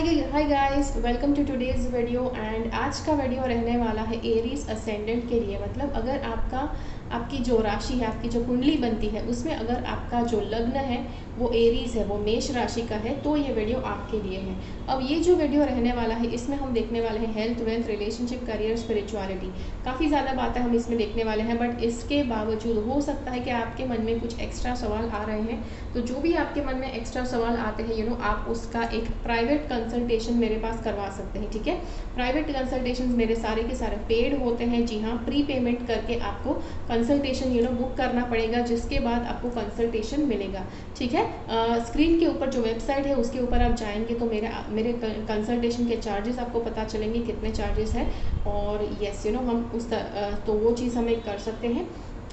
Hi guys, welcome to today's video. And आज का video रहने वाला है एरीज असेंडेंट के लिए। मतलब अगर आपकी जो राशि है, आपकी जो कुंडली बनती है, उसमें अगर आपका जो लग्न है वो एरीज है, वो मेष राशि का है, तो ये वीडियो आपके लिए है। अब ये जो वीडियो रहने वाला है, इसमें हम देखने वाले हैं health, wealth, relationship, career, spirituality. काफ़ी ज़्यादा बातें हम इसमें देखने वाले हैं, बट इसके बावजूद हो सकता है कि आपके मन में कुछ एक्स्ट्रा सवाल आ रहे हैं। तो जो भी आपके मन में एक्स्ट्रा सवाल आते हैं, आप उसका एक प्राइवेट कंसल्टेशन मेरे पास करवा सकते हैं। ठीक है, प्राइवेट कंसल्टेशन मेरे सारे के सारे पेड होते हैं। जी हाँ, प्री पेमेंट करके आपको कंसल्टेशन बुक करना पड़ेगा, जिसके बाद आपको कंसल्टेशन मिलेगा। ठीक है, स्क्रीन के ऊपर जो वेबसाइट है उसके ऊपर आप जाएंगे तो मेरे कंसल्टेशन के चार्जेस आपको पता चलेंगे, कितने चार्जेस है। और यस हम तो वो चीज़ हमें कर सकते हैं।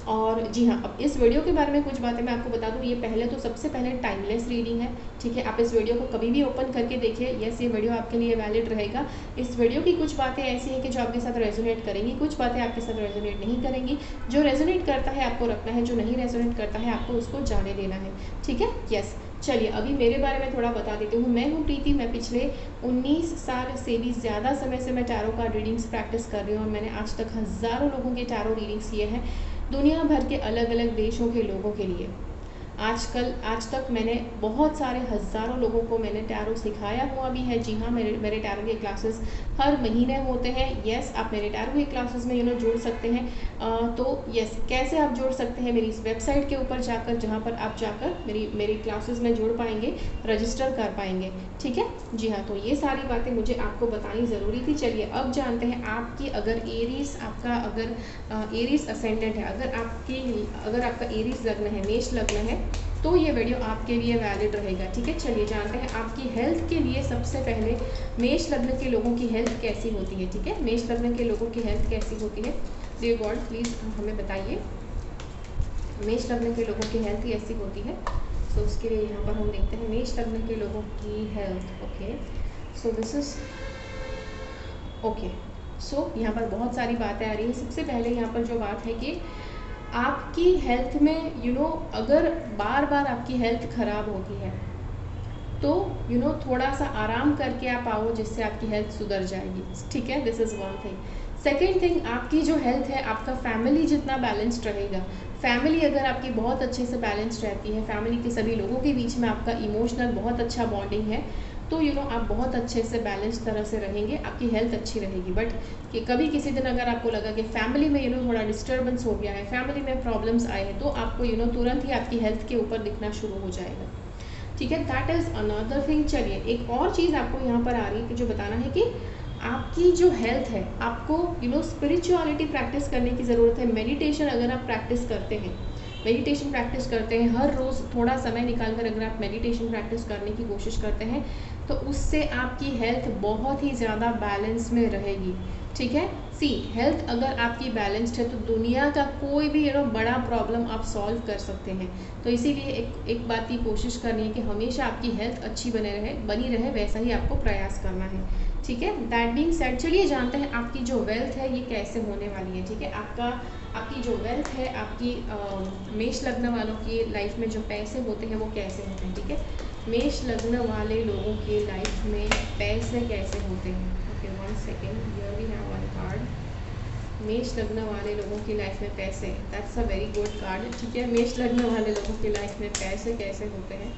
और जी हाँ, अब इस वीडियो के बारे में कुछ बातें मैं आपको बता दूँ। ये सबसे पहले टाइमलेस रीडिंग है। ठीक है, आप इस वीडियो को कभी भी ओपन करके देखिए। यस, ये वीडियो आपके लिए वैलिड रहेगा। इस वीडियो की कुछ बातें ऐसी हैं कि जो आपके साथ रेजोनेट करेंगी, कुछ बातें आपके साथ रेजोनेट नहीं करेंगी। जो रेजोनेट करता है आपको रखना है, जो नहीं रेजोनेट करता है आपको उसको जाने देना है। ठीक है, यस। चलिए, अभी मेरे बारे में थोड़ा बता देती हूँ। मैं हूँ प्रीति। मैं पिछले 19 साल से भी ज़्यादा समय से मैं टैरो का रीडिंग्स प्रैक्टिस कर रही हूँ, और मैंने आज तक हज़ारों लोगों के टैरो रीडिंग्स किए हैं, दुनिया भर के अलग अलग देशों के लोगों के लिए। आज तक मैंने बहुत सारे हज़ारों लोगों को मैंने टैरो सिखाया हुआ भी है। जी हाँ, मेरे टैरो के क्लासेस हर महीने होते हैं। यस, आप मेरे टैरो के क्लासेस में जुड़ सकते हैं। तो यस, कैसे आप जुड़ सकते हैं? मेरी इस वेबसाइट के ऊपर जाकर, जहाँ पर आप जाकर मेरी क्लासेस में जुड़ पाएंगे, रजिस्टर कर पाएंगे। ठीक है, जी हाँ। तो ये सारी बातें मुझे आपको बतानी ज़रूरी थी। चलिए, अब जानते हैं आपकी अगर एरीज असेंडेंट है, अगर आपका एरीज लग्न है, मेष लग्न है, तो ये वीडियो आपके लिए वैलिड रहेगा। ठीक है, चलिए जानते हैं आपकी हेल्थ के लिए। सबसे पहले मेष लग्न के लोगों की हेल्थ कैसी होती है। ठीक है, मेष लग्न के लोगों की हेल्थ कैसी होती है, डियर गॉड प्लीज़ हमें बताइए। मेष लग्न के लोगों की हेल्थ कैसी होती है। सो उसके लिए यहाँ पर हम देखते हैं मेष लग्न के लोगों की health. Okay, so this is okay. So यहाँ पर बहुत सारी बातें आ रही हैं। सबसे पहले यहाँ पर जो बात है कि आपकी हेल्थ में अगर बार बार आपकी हेल्थ ख़राब होती है, तो थोड़ा सा आराम करके आप आओ, जिससे आपकी हेल्थ सुधर जाएगी। ठीक है, this is one thing. Second thing, आपकी जो हेल्थ है, आपका फैमिली जितना बैलेंस्ड रहेगा, फैमिली अगर आपकी बहुत अच्छे से बैलेंस्ड रहती है, फैमिली के सभी लोगों के बीच में आपका इमोशनल बहुत अच्छा बॉन्डिंग है, तो आप बहुत अच्छे से बैलेंस तरह से रहेंगे, आपकी हेल्थ अच्छी रहेगी। बट कि कभी किसी दिन अगर आपको लगा कि फैमिली में थोड़ा डिस्टर्बेंस हो गया है, फैमिली में प्रॉब्लम्स आए हैं, तो आपको तुरंत ही आपकी हेल्थ के ऊपर दिखना शुरू हो जाएगा। ठीक है, दैट इज़ अनदर थिंग। चलिए, एक और चीज़ आपको यहाँ पर आ रही है कि जो बताना है कि आपकी जो हेल्थ है, आपको स्पिरिचुअलिटी प्रैक्टिस करने की ज़रूरत है। मेडिटेशन अगर आप प्रैक्टिस करते हैं हर रोज़ थोड़ा समय निकाल कर, अगर आप मेडिटेशन प्रैक्टिस करने की कोशिश करते हैं, तो उससे आपकी हेल्थ बहुत ही ज़्यादा बैलेंस में रहेगी। ठीक है, सी हेल्थ अगर आपकी बैलेंस्ड है, तो दुनिया का कोई भी बड़ा प्रॉब्लम आप सॉल्व कर सकते हैं। तो इसीलिए एक बात की कोशिश करनी है कि हमेशा आपकी हेल्थ अच्छी बनी रहे, वैसा ही आपको प्रयास करना है। ठीक है, दैट बीइंग सेड, चलिए जानते हैं आपकी जो वेल्थ है ये कैसे होने वाली है। ठीक है, आपकी जो वेल्थ है, आपकी मेष लग्न वालों की लाइफ में जो पैसे होते हैं वो कैसे होते हैं। ठीक है, मेष लग्न वाले लोगों की लाइफ में पैसे कैसे होते हैं। Okay, 1 second, here we have one card. मेष लग्न वाले लोगों की लाइफ में पैसे, that's a very good card. ठीक है, मेष लग्न वाले लोगों की लाइफ में पैसे कैसे होते हैं,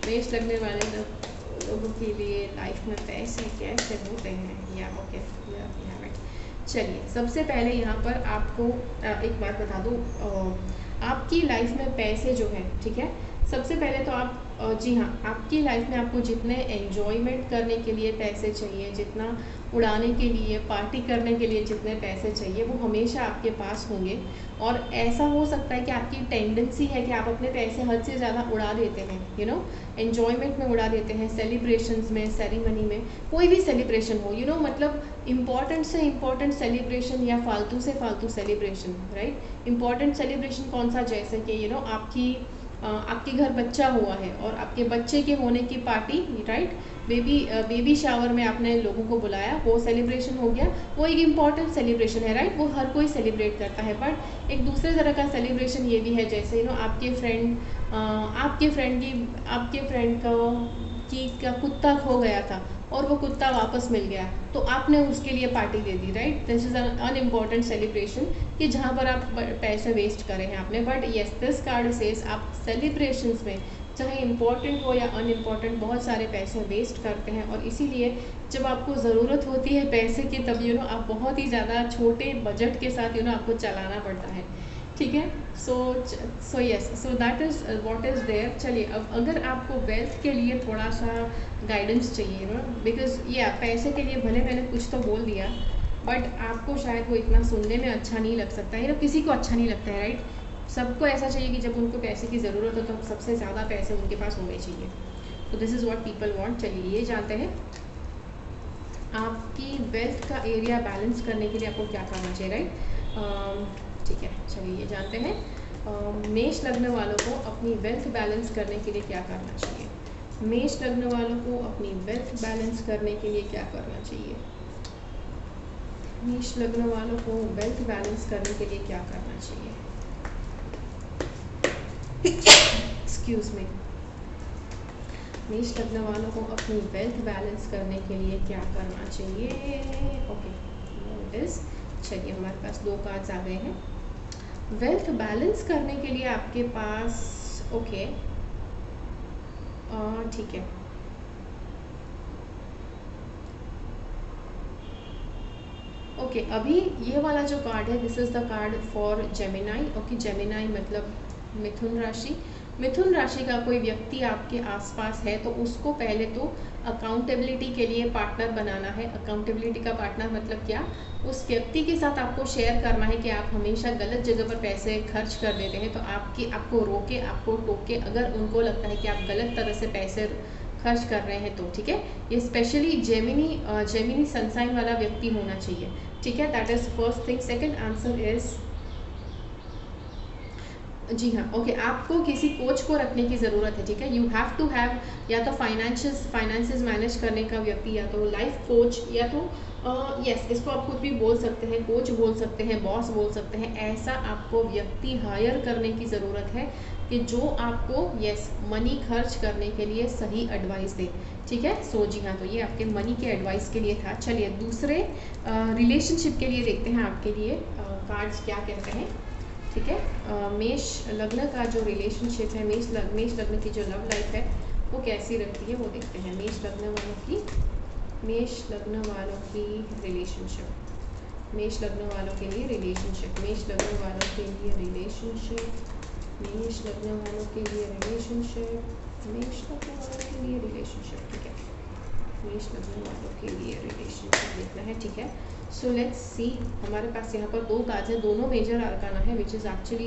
मेष लग्न वाले लोगों के लिए लाइफ में पैसे कैसे होते हैं। या ओके, चलिए सबसे पहले यहाँ पर आपको एक बात बता दूँ। आपकी लाइफ में पैसे जो है, ठीक है, सबसे पहले तो आप जी हाँ, आपकी लाइफ में आपको जितने एन्जॉयमेंट करने के लिए पैसे चाहिए, जितना उड़ाने के लिए, पार्टी करने के लिए जितने पैसे चाहिए, वो हमेशा आपके पास होंगे। और ऐसा हो सकता है कि आपकी टेंडेंसी है कि आप अपने पैसे हद से ज़्यादा उड़ा देते हैं, एन्जॉयमेंट में उड़ा देते हैं, सेलिब्रेशंस में, सेरेमनी में, कोई भी सेलिब्रेशन हो, मतलब इम्पॉर्टेंट से इम्पॉर्टेंट सेलिब्रेशन या फालतू से फालतू सेलिब्रेशन, राइट। इम्पॉर्टेंट सेलिब्रेशन कौन सा, जैसे कि आपके घर बच्चा हुआ है और आपके बच्चे के होने की पार्टी, राइट, बेबी शावर में आपने लोगों को बुलाया, वो सेलिब्रेशन हो गया, वो एक इम्पॉर्टेंट सेलिब्रेशन है, राइट। वो हर कोई सेलिब्रेट करता है। बट एक दूसरे तरह का सेलिब्रेशन ये भी है, जैसे आपके फ्रेंड कि क्या कुत्ता खो गया था और वो कुत्ता वापस मिल गया, तो आपने उसके लिए पार्टी दे दी, right. This is an unimportant celebration कि जहाँ पर आप पैसे वेस्ट करे हैं आपने। But yes, this card says आप सेलिब्रेशंस में चाहे इम्पॉर्टेंट हो या अनइम्पॉर्टेंट बहुत सारे पैसे वेस्ट करते हैं, और इसीलिए जब आपको ज़रूरत होती है पैसे की तब आप बहुत ही ज़्यादा छोटे बजट के साथ आपको चलाना पड़ता है, ठीक है। So yes, so that is what is there. चलिए, अब अगर आपको वेल्थ के लिए थोड़ा सा गाइडेंस चाहिए बिकॉज या पैसे के लिए भले मैंने कुछ तो बोल दिया, बट आपको शायद वो इतना सुनने में अच्छा नहीं लग सकता है, किसी को अच्छा नहीं लगता है, राइट। सबको ऐसा चाहिए कि जब उनको पैसे की ज़रूरत हो तो सबसे ज़्यादा पैसे उनके पास होने चाहिए। तो this is what people want. चलिए, ये जानते हैं आपकी वेल्थ का एरिया बैलेंस करने के लिए आपको क्या करना चाहिए, राइट। ठीक है, चलिए ये जानते हैं मेष लग्न वालों को अपनी वेल्थ बैलेंस करने के लिए क्या करना चाहिए। मेष लग्न वालों को अपनी वेल्थ बैलेंस करने के लिए क्या करना चाहिए। मेष लग्न वालों को वेल्थ बैलेंस करने के लिए क्या करना चाहिए। Excuse me. मेष लग्न वालों को अपनी वेल्थ बैलेंस करने के लिए क्या करना चाहिए। Okay, it is. चलिए, हमारे पास 2 कार्ड्स आ गए हैं। वेल्थ बैलेंस करने के लिए आपके पास ओके, ठीक है। ओके, अभी ये वाला जो कार्ड है this is the card for Gemini. Okay, Gemini मतलब मिथुन राशि। मिथुन राशि का कोई व्यक्ति आपके आसपास है तो उसको पहले तो अकाउंटेबिलिटी के लिए पार्टनर बनाना है। अकाउंटेबिलिटी का पार्टनर मतलब क्या, उस व्यक्ति के साथ आपको शेयर करना है कि आप हमेशा गलत जगह पर पैसे खर्च कर देते हैं, तो आपको रोके, आपको टोके अगर उनको लगता है कि आप गलत तरह से पैसे खर्च कर रहे हैं तो, ठीक है। ये स्पेशली जेमिनी सनसाइन वाला व्यक्ति होना चाहिए, ठीक है। That is first thing. Second answer is जी हाँ, ओके, आपको किसी कोच को रखने की ज़रूरत है, ठीक है। यू हैव टू हैव या तो फाइनेंसेस मैनेज करने का व्यक्ति, या तो लाइफ कोच, या तो यस, इसको आप कुछ भी बोल सकते हैं, कोच बोल सकते हैं, बॉस बोल सकते हैं। ऐसा आपको व्यक्ति हायर करने की ज़रूरत है कि जो आपको यस मनी खर्च करने के लिए सही एडवाइस दे, ठीक है। सो जी हाँ, तो ये आपके मनी के एडवाइस के लिए था। चलिए, दूसरे रिलेशनशिप के लिए देखते हैं आपके लिए कार्ड्स क्या कहते हैं, ठीक है। मेष लग्न का जो रिलेशनशिप है, मेष लग्न की जो लव लाइफ है वो कैसी रहती है वो देखते हैं। मेष लग्न वालों की रिलेशनशिप, मेष लग्न वालों के लिए रिलेशनशिप, मेष लग्न वालों के लिए रिलेशनशिप, मेष लग्न वालों के लिए रिलेशनशिप, मेष लग्न वालों के लिए रिलेशनशिप, ठीक है। मेष लग्न वालों के लिए रिलेशनशिप देखना है, ठीक है। सो लेट्स सी, हमारे पास यहाँ पर 2 कार्ड्स हैं, दोनों मेजर आर्काना है, which is actually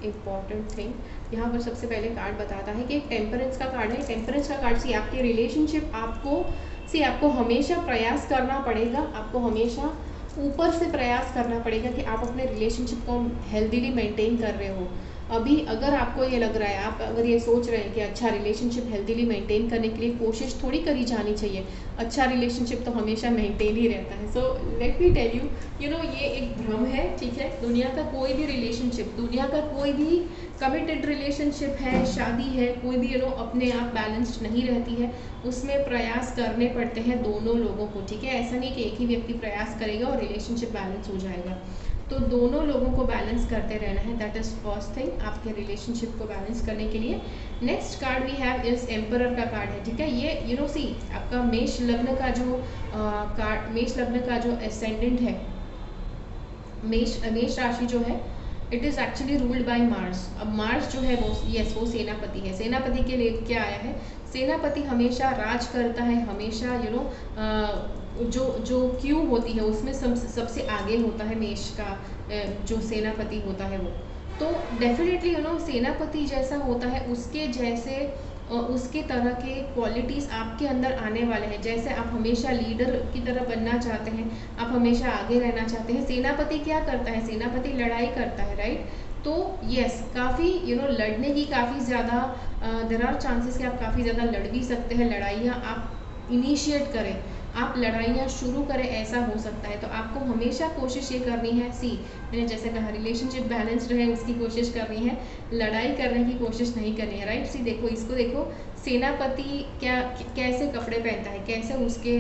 important thing. यहाँ पर सबसे पहले कार्ड बताता है कि एक टेम्परेंस का कार्ड है। टेम्परेंस का कार्ड से आपकी रिलेशनशिप आपको हमेशा प्रयास करना पड़ेगा, आपको हमेशा ऊपर से प्रयास करना पड़ेगा कि आप अपने रिलेशनशिप को हेल्दीली मेंटेन कर रहे हो। अभी अगर आपको ये लग रहा है, आप अगर ये सोच रहे हैं कि अच्छा रिलेशनशिप हेल्दीली मेंटेन करने के लिए कोशिश थोड़ी करी जानी चाहिए, अच्छा रिलेशनशिप तो हमेशा मेंटेन ही रहता है। So let me tell you, ये एक भ्रम है, ठीक है। दुनिया का कोई भी रिलेशनशिप, दुनिया का कोई भी कमिटेड रिलेशनशिप है, शादी है, कोई भी अपने आप बैलेंस्ड नहीं रहती है, उसमें प्रयास करने पड़ते हैं दोनों लोगों को, ठीक है। ऐसा नहीं कि एक ही व्यक्ति प्रयास करेगा और रिलेशनशिप बैलेंस हो जाएगा, तो दोनों लोगों को बैलेंस करते रहना है। दैट इज फर्स्ट थिंग आपके रिलेशनशिप को बैलेंस करने के लिए। Next card we have is emperor का कार्ड है, ठीक है। ये सी आपका मेष लग्न का जो एसेंडेंट है, मेष राशि जो है, it is actually ruled by Mars. अब मार्स जो है वो सेनापति है। सेनापति के लिए क्या आया है, सेनापति हमेशा राज करता है, हमेशा जो क्यू होती है उसमें सबसे आगे होता है मेष का जो सेनापति होता है वो। तो डेफिनेटली सेनापति जैसा होता है, उसके जैसे उसके तरह के क्वालिटीज़ आपके अंदर आने वाले हैं। जैसे आप हमेशा लीडर की तरह बनना चाहते हैं, आप हमेशा आगे रहना चाहते हैं। सेनापति क्या करता है, सेनापति लड़ाई करता है, राइट। तो यस, काफ़ी लड़ने की काफ़ी ज़्यादा देयर आर चांसेस कि आप काफ़ी ज़्यादा लड़ भी सकते हैं, लड़ाइयाँ आप इनिशिएट करें। आप लड़ाइयाँ शुरू करें, ऐसा हो सकता है। तो आपको हमेशा कोशिश ये करनी है, मैंने जैसे कहा रिलेशनशिप बैलेंस्ड रहे उसकी कोशिश करनी है, लड़ाई करने की कोशिश नहीं करनी है, राइट। देखो इसको देखो, सेनापति कैसे कपड़े पहनता है, कैसे उसके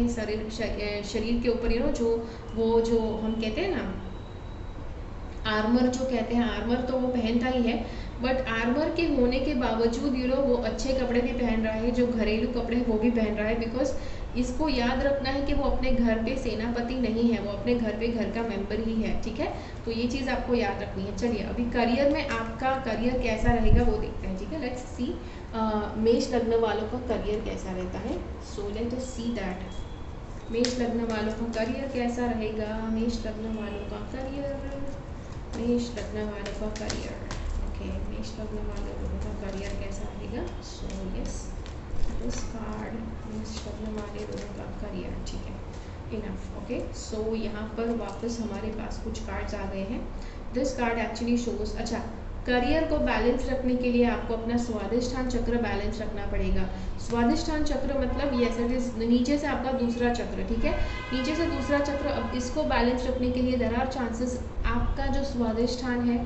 शरीर के ऊपर जो हम कहते हैं ना आर्मर, जो कहते हैं आर्मर, तो वो पहनता ही है। बट आर्मर के होने के बावजूद वो अच्छे कपड़े भी पहन रहा है, जो घरेलू कपड़े हैं वो भी पहन रहा है, बिकॉज इसको याद रखना है कि वो अपने घर पे सेनापति नहीं है, वो अपने घर पे घर का मेंबर ही है, ठीक है। तो ये चीज़ आपको याद रखनी है। चलिए अभी करियर में आपका करियर कैसा रहेगा वो देखते हैं, ठीक है। लेट्स सी मेष लग्न वालों का करियर कैसा रहता है। So let us see that मेष लग्न वालों का करियर कैसा रहेगा। मेष लग्न वालों का करियर, मेष लग्न वालों का करियर, ओके। मेष लग्न वालों का करियर कैसा रहेगा। सो यस दिस कार्ड, मेष लग्न वाले लोगों का करियर, ठीक है, इनफ, ओके। सो यहाँ पर वापस हमारे पास कुछ कार्ड्स आ गए हैं। दिस कार्ड एक्चुअली शोज, अच्छा, करियर को बैलेंस रखने के लिए आपको अपना स्वादिष्ठान चक्र बैलेंस रखना पड़ेगा। स्वादिष्ठान चक्र मतलब यस इट इज नीचे से आपका दूसरा चक्र, ठीक है, नीचे से दूसरा चक्र। अब इसको बैलेंस रखने के लिए देयर आर चांसेस आपका जो स्वादिष्ठान है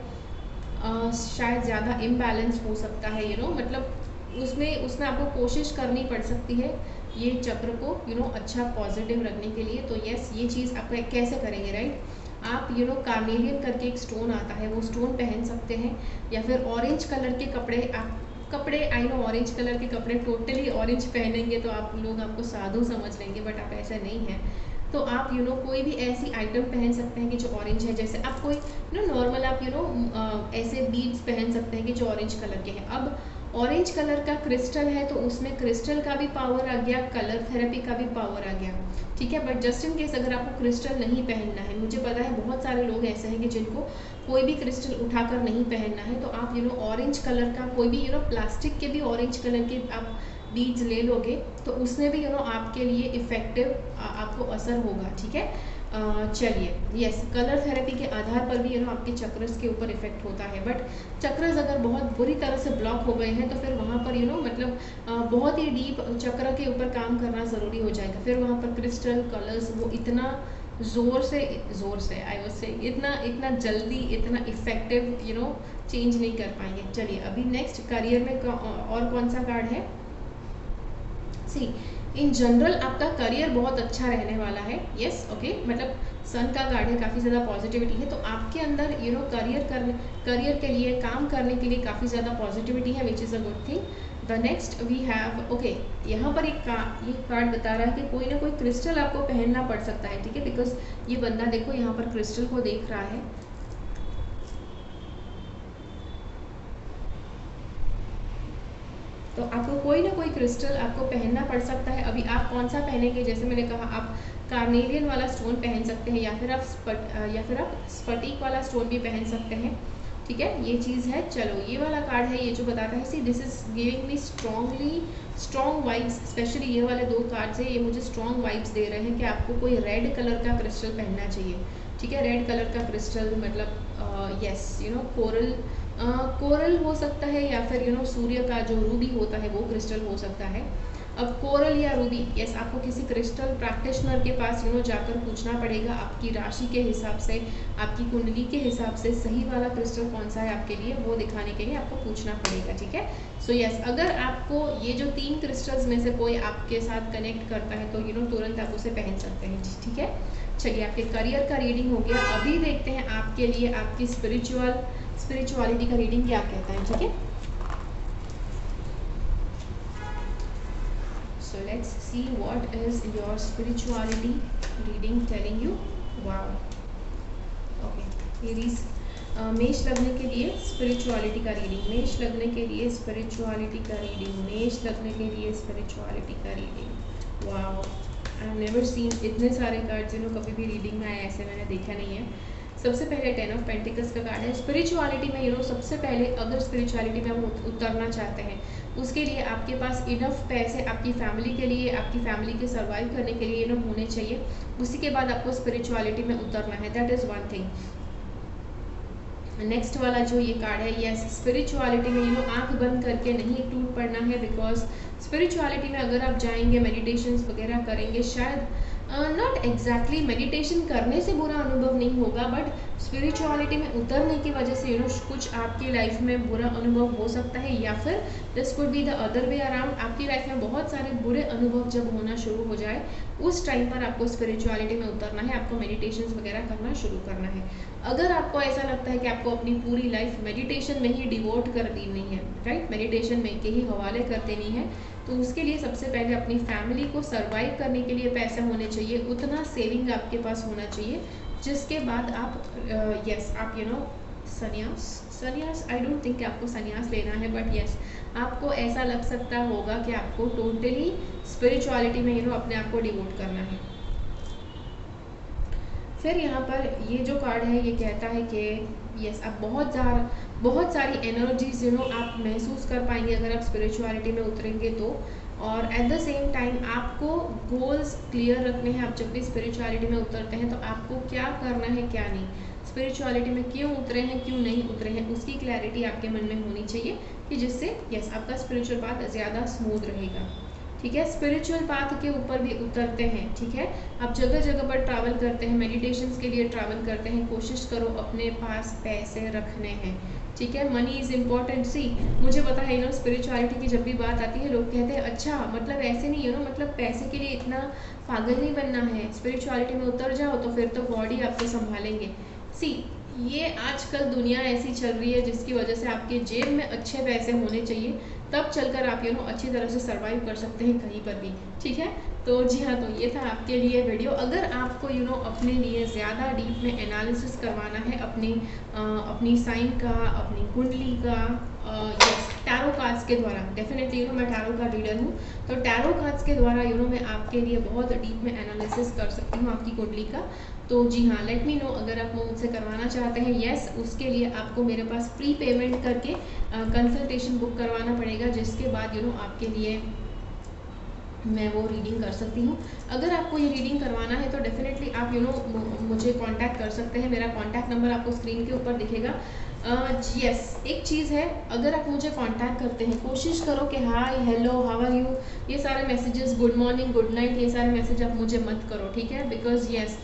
शायद ज़्यादा इम्बैलेंस हो सकता है, मतलब उसमें आपको कोशिश करनी पड़ सकती है ये चक्र को अच्छा पॉजिटिव रखने के लिए। तो यस ये चीज़ आप कैसे करेंगे, राइट। आप कार्नेलियन करके एक स्टोन आता है, वो स्टोन पहन सकते हैं, या फिर ऑरेंज कलर के कपड़े आई नो ऑरेंज कलर के कपड़े टोटली ऑरेंज पहनेंगे तो आप लोग आपको साधु समझ लेंगे, बट आप ऐसा नहीं है। तो आप कोई भी ऐसी आइटम पहन सकते हैं कि जो ऑरेंज है, जैसे आप कोई नॉर्मल आप ऐसे बीड्स पहन सकते हैं कि जो ऑरेंज कलर के हैं। अब ऑरेंज कलर का क्रिस्टल है तो उसमें क्रिस्टल का भी पावर आ गया, कलर थेरेपी का भी पावर आ गया, ठीक है। बट जस्ट इन केस अगर आपको क्रिस्टल नहीं पहनना है, मुझे पता है बहुत सारे लोग ऐसे हैं कि जिनको कोई भी क्रिस्टल उठाकर नहीं पहनना है, तो आप ऑरेंज कलर का कोई भी प्लास्टिक के भी ऑरेंज कलर के आप बीड्स ले लोगे तो उसमें भी आपके लिए इफेक्टिव आपको असर होगा, ठीक है। चलिए यस, कलर थेरेपी के आधार पर भी आपके चक्रस के ऊपर इफेक्ट होता है। बट चक्रस अगर बहुत बुरी तरह से ब्लॉक हो गए हैं तो फिर वहाँ पर मतलब बहुत ही डीप चक्र के ऊपर काम करना ज़रूरी हो जाएगा। फिर वहाँ पर क्रिस्टल कलर्स वो इतना ज़ोर से आई वाज से इतना जल्दी इतना इफेक्टिव चेंज नहीं कर पाएंगे। चलिए अभी नेक्स्ट करियर में और कौन सा कार्ड है। इन जनरल आपका करियर बहुत अच्छा रहने वाला है, यस, ओके। मतलब सन का कार्ड है, काफ़ी ज़्यादा पॉजिटिविटी है, तो आपके अंदर करियर के लिए काम करने के लिए काफ़ी ज़्यादा पॉजिटिविटी है, which is a good thing. The next we have, okay, यहाँ पर ये कार्ड बता रहा है कि कोई ना कोई क्रिस्टल आपको पहनना पड़ सकता है, ठीक है, बिकॉज ये बंदा देखो यहाँ पर क्रिस्टल को देख रहा है। तो आपको कोई ना कोई क्रिस्टल आपको पहनना पड़ सकता है। अभी आप कौन सा पहनेंगे, जैसे मैंने कहा आप कार्नेलियन वाला स्टोन पहन सकते हैं, या फिर आप स्फटिक वाला स्टोन भी पहन सकते हैं, ठीक है, ये चीज़ है। चलो ये वाला कार्ड है, ये जो बताता है, see this is giving me strong vibes, specially ये वाले दो कार्ड्स है, ये मुझे स्ट्रॉन्ग वाइब्स दे रहे हैं कि आपको कोई रेड कलर का क्रिस्टल पहनना चाहिए, ठीक है। रेड कलर का क्रिस्टल मतलब यस कोरल हो सकता है, या फिर सूर्य का जो रूबी होता है वो क्रिस्टल हो सकता है। अब कोरल या रूबी, यस, आपको किसी क्रिस्टल प्रैक्टिशनर के पास जाकर पूछना पड़ेगा, आपकी राशि के हिसाब से, आपकी कुंडली के हिसाब से सही वाला क्रिस्टल कौन सा है आपके लिए, वो दिखाने के लिए आपको पूछना पड़ेगा, ठीक है। सो यस, अगर आपको ये जो 3 क्रिस्टल्स में से कोई आपके साथ कनेक्ट करता है तो तुरंत आप उसे पहन सकते हैं, ठीक है। चलिए आपके करियर का रीडिंग हो गया। अभी देखते हैं आपके लिए आपकी स्पिरिचुअलिटी का रीडिंग क्या कहता है, ठीक है। So let's see what is your spirituality reading telling you. Wow. Okay. Aries, मेष लग्न के लिए स्पिरिचुअलिटी का रीडिंग, मेष लग्न के लिए स्पिरिचुअलिटी का रीडिंग, मेष लग्न के लिए स्पिरिचुअलिटी का reading. Wow, I have never seen इतने सारे कार्ड्स कभी भी रीडिंग में आए, ऐसे मैंने देखा नहीं है। सबसे पहले 10 ऑफ पेंटिकल्स का कार्ड है। स्पिरिचुअलिटी में सबसे पहले अगर स्पिरिचुअलिटी में हम उतरना चाहते हैं, उसके लिए आपके पास इनफ पैसे आपकी फैमिली के लिए, आपकी फैमिली के सर्वाइव करने के लिए होने चाहिए। उसी के बाद आपको स्पिरिचुअलिटी में उतरना है, that is one thing. Next वाला जो ये कार्ड है, यस, स्पिरिचुअलिटी में आंख बंद करके नहीं टूट पड़ना है, बिकॉज स्पिरिचुअलिटी में अगर आप जाएंगे, मेडिटेशंस वगैरह करेंगे, शायद नॉट एग्जैक्टली मेडिटेशन करने से बुरा अनुभव नहीं होगा, बट स्पिरिचुअलिटी में उतरने की वजह से कुछ आपकी लाइफ में बुरा अनुभव हो सकता है, या फिर this could be the other way around. आपकी लाइफ में बहुत सारे बुरे अनुभव जब होना शुरू हो जाए, उस टाइम पर आपको स्पिरिचुअलिटी में उतरना है, आपको मेडिटेशन वगैरह करना शुरू करना है। अगर आपको ऐसा लगता है कि आपको अपनी पूरी लाइफ मेडिटेशन में ही डिवोट कर देनी है, राइट, मेडिटेशन में के ही हवाले कर देनी है, तो उसके लिए सबसे पहले अपनी फैमिली को सर्वाइव करने के लिए पैसा होने चाहिए, उतना सेविंग आपके पास होना चाहिए, जिसके बाद आप आप सन्यास आई डोंट थिंक आपको सन्यास लेना है, बट यस आपको ऐसा लग सकता होगा कि आपको टोटली स्पिरिचुअलिटी में अपने आप को डिवोट करना है। फिर यहाँ पर ये जो कार्ड है ये कहता है कि यस आप बहुत सारी एनर्जीज आप महसूस कर पाएंगे अगर आप स्पिरिचुअलिटी में उतरेंगे तो, और एट द सेम टाइम आपको गोल्स क्लियर रखने हैं। आप जब भी स्पिरिचुअलिटी में उतरते हैं तो आपको क्या करना है क्या नहीं, स्पिरिचुअलिटी में क्यों उतरे हैं क्यों नहीं उतरे हैं, उसकी क्लैरिटी आपके मन में होनी चाहिए, कि जिससे यस आपका स्पिरिचुअल पाथ ज़्यादा स्मूथ रहेगा। ठीक है, स्पिरिचुअल पाथ के ऊपर भी उतरते हैं, ठीक है, आप जगह जगह पर ट्रैवल करते हैं, मेडिटेशंस के लिए ट्रैवल करते हैं, कोशिश करो अपने पास पैसे रखने हैं, ठीक है, मनी इज़ इम्पॉर्टेंट। सी मुझे पता है स्पिरिचुअलिटी की जब भी बात आती है लोग कहते हैं अच्छा मतलब ऐसे नहीं मतलब पैसे के लिए इतना पागल नहीं बनना है, स्पिरिचुअलिटी में उतर जाओ तो फिर तो गॉड ही आपको संभालेंगे। सी ये आजकल दुनिया ऐसी चल रही है जिसकी वजह से आपके जेब में अच्छे पैसे होने चाहिए, तब चलकर आप अच्छी तरह से सर्वाइव कर सकते हैं कहीं पर भी, ठीक है। तो जी हाँ, तो ये था आपके लिए वीडियो। अगर आपको अपने लिए ज़्यादा डीप में एनालिसिस करवाना है अपनी साइन का, अपनी कुंडली का, यस टैरो कार्ड्स के द्वारा, डेफिनेटली मैं टैरो का रीडर हूँ, तो टैरो कार्ड्स के द्वारा मैं आपके लिए बहुत डीप में एनालिसिस कर सकती हूँ आपकी कुंडली का। तो जी हाँ, लेट मी नो अगर आप मुझसे करवाना चाहते हैं। यस उसके लिए आपको मेरे पास प्री पेमेंट करके कंसल्टेशन बुक करवाना पड़ेगा, जिसके बाद आपके लिए मैं वो रीडिंग कर सकती हूँ। अगर आपको ये रीडिंग करवाना है तो डेफिनेटली आप मुझे कांटेक्ट कर सकते हैं। मेरा कांटेक्ट नंबर आपको स्क्रीन के ऊपर दिखेगा। यस एक चीज़ है, अगर आप मुझे कांटेक्ट करते हैं कोशिश करो कि hi hello how are you ये सारे messages, good morning good night, ये सारे मैसेज आप मुझे मत करो, ठीक है, बिकॉज यस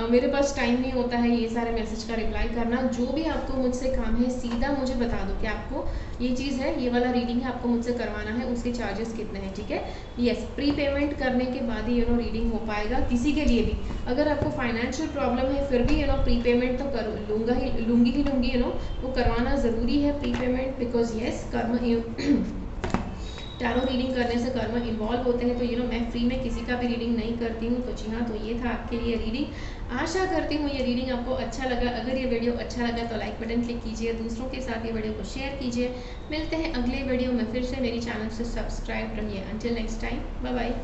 मेरे पास टाइम नहीं होता है ये सारे मैसेज का रिप्लाई करना। जो भी आपको मुझसे काम है सीधा मुझे बता दो कि आपको ये चीज़ है, ये वाला रीडिंग है, आपको मुझसे करवाना है, उसके चार्जेस कितने हैं, ठीक है। यस प्री पेमेंट करने के बाद ही रीडिंग हो पाएगा किसी के लिए भी। अगर आपको फाइनेंशियल प्रॉब्लम है फिर भी प्री पेमेंट तो लूँगी वो करवाना ज़रूरी है प्री पेमेंट, बिकॉज यस कर्म टैरो रीडिंग करने से कर्म इन्वॉल्व होते हैं, तो मैं फ्री में किसी का भी रीडिंग नहीं करती हूँ। तो जी हाँ, तो ये था आपके लिए रीडिंग। आशा करती हूँ ये रीडिंग आपको अच्छा लगा। अगर ये वीडियो अच्छा लगा तो लाइक बटन क्लिक कीजिए, दूसरों के साथ ये वीडियो को शेयर कीजिए। मिलते हैं अगले वीडियो में फिर से, मेरी चैनल से सब्सक्राइब रहिए। Until next time, bye bye.